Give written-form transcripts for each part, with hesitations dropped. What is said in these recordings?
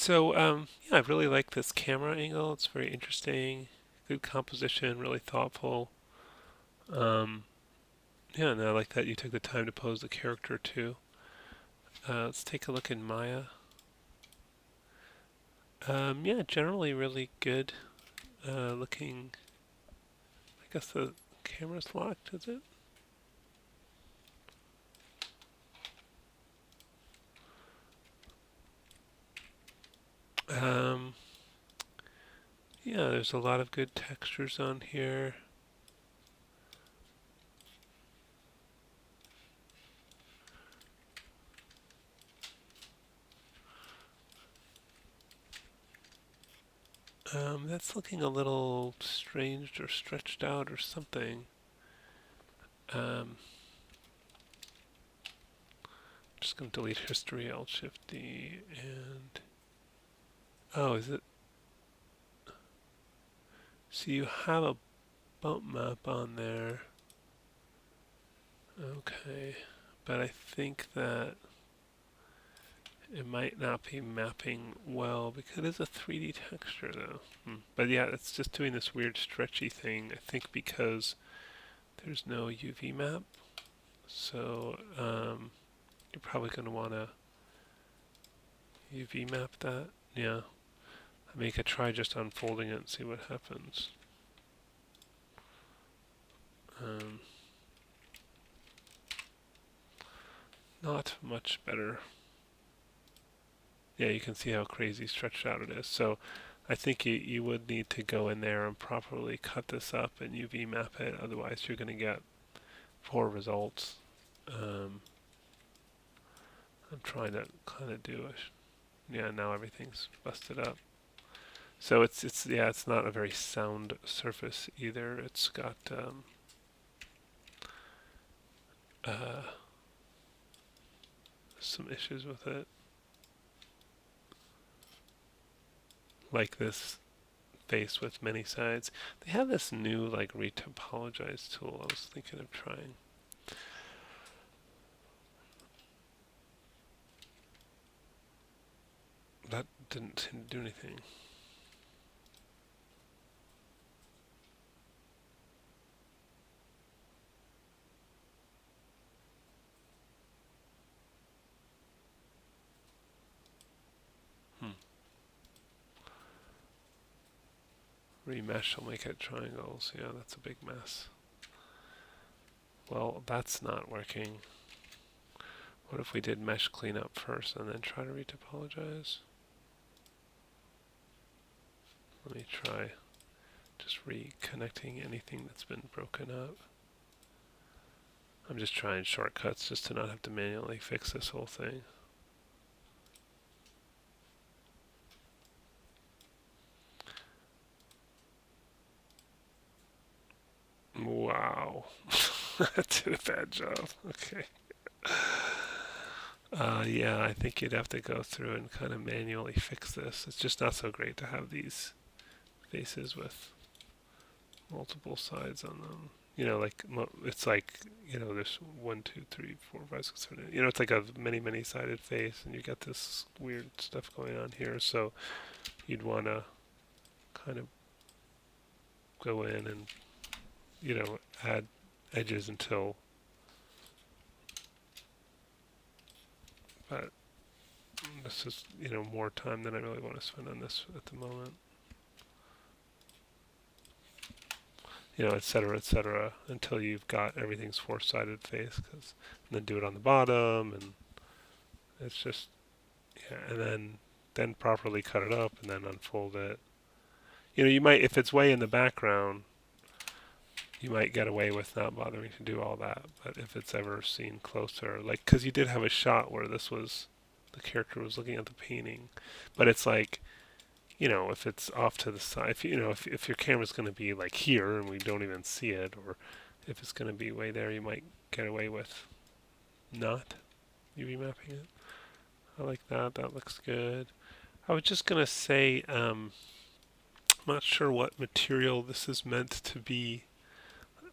Yeah, I really like this camera angle. It's very interesting. Good composition, really thoughtful. Um, yeah, and I like that you took the time to pose the character too. Let's take a look in Maya. Yeah, generally really good looking. I guess the camera's locked, is it? Um, yeah, there's a lot of good textures on here. That's looking a little strange or stretched out or something. Um, just going to delete history, Alt Shift D, and oh, is it? So you have a bump map on there. Okay, but I think that it might not be mapping well because it is a 3D texture though. But yeah, it's just doing this weird stretchy thing. I think because there's no UV map, so you're probably going to want to UV map that. Yeah, I mean, you could try just unfolding it and see what happens. Um, Not much better. Yeah, you can see how crazy stretched out it is. So I think you would need to go in there and properly cut this up and UV map it. Otherwise, you're going to get poor results. Um, I'm trying to kind of do it. Yeah, now everything's busted up. So it's yeah, it's not a very sound surface either. It's got uh, some issues with it, like this face with many sides. They have this new like retopologize tool. I was thinking of trying. That didn't seem to do anything. Hmm. Remesh will make it triangles. Yeah, that's a big mess. Well, that's not working. What if we did mesh cleanup first and then try to retopologize? Let me try just reconnecting anything that's been broken up. I'm just trying shortcuts just to not have to manually fix this whole thing. Wow. That did a bad job. Okay. Yeah, I think you'd have to go through and kind of manually fix this. It's just not so great to have these faces with multiple sides on them. Like it's like there's one, two, three, four, five, six, seven. It's like a many sided face, and you got this weird stuff going on here. So you'd want to kind of go in and add edges until. But this is more time than I really want to spend on this at the moment. Et cetera, until you've got everything's four-sided face, and then do it on the bottom, and it's just, yeah, and then properly cut it up, and then unfold it. You might, if it's way in the background, you might get away with not bothering to do all that, but if it's ever seen closer, like, because you did have a shot where the character was looking at the painting, but it's like, if it's off to the side, if your camera's going to be like here and we don't even see it, or if it's going to be way there, you might get away with not UV mapping it. I like that. That looks good. I was just going to say, I'm not sure what material this is meant to be,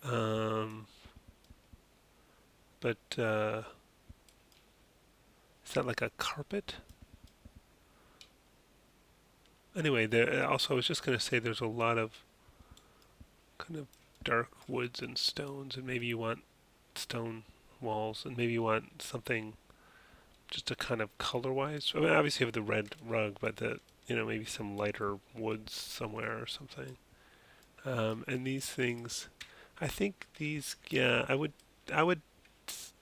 um, but is that like a carpet? Anyway, there also I was just going to say there's a lot of kind of dark woods and stones, and maybe you want stone walls, and maybe you want something just to kind of color-wise. I mean, obviously you have the red rug, but maybe some lighter woods somewhere or something. And these things, I think these, yeah, I would,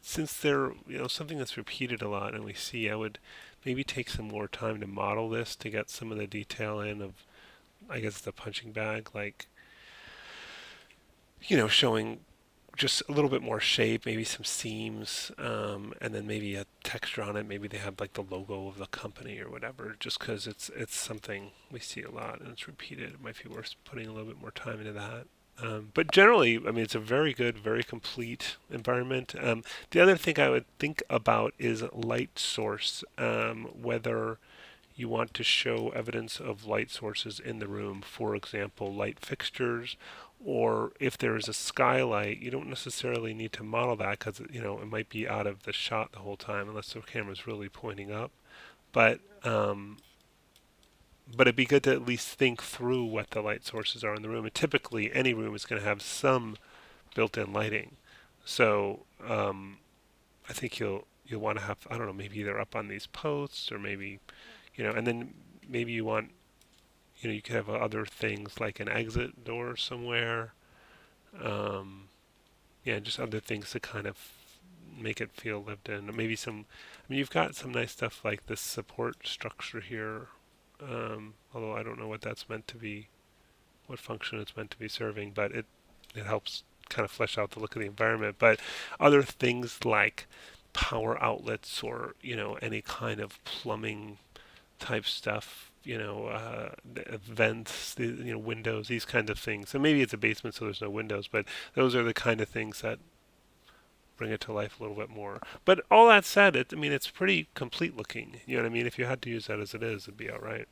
since they're something that's repeated a lot, and we see, I would maybe take some more time to model this to get some of the detail in of, I guess, the punching bag, like showing just a little bit more shape, maybe some seams, and then maybe a texture on it. Maybe they have like the logo of the company or whatever. Just because it's something we see a lot and it's repeated, it might be worth putting a little bit more time into that. But generally, I mean, it's a very good, very complete environment. The other thing I would think about is light source, whether you want to show evidence of light sources in the room, for example, light fixtures, or if there is a skylight, you don't necessarily need to model that because it might be out of the shot the whole time unless the camera's really pointing up. But but it'd be good to at least think through what the light sources are in the room. And typically, any room is going to have some built-in lighting, so I think you'll want to have, I don't know, maybe either up on these posts or maybe and then maybe you want you could have other things like an exit door somewhere. Um, yeah, just other things to kind of make it feel lived in. Maybe some. I mean, you've got some nice stuff like this support structure here. Although I don't know what that's meant to be, what function it's meant to be serving, but it helps kind of flesh out the look of the environment. But other things like power outlets or any kind of plumbing type stuff, vents, windows, these kinds of things. And maybe it's a basement, so there's no windows, but those are the kind of things that bring it to life a little bit more. But all that said, I mean, it's pretty complete looking. You know what I mean? If you had to use that as it is, it'd be all right.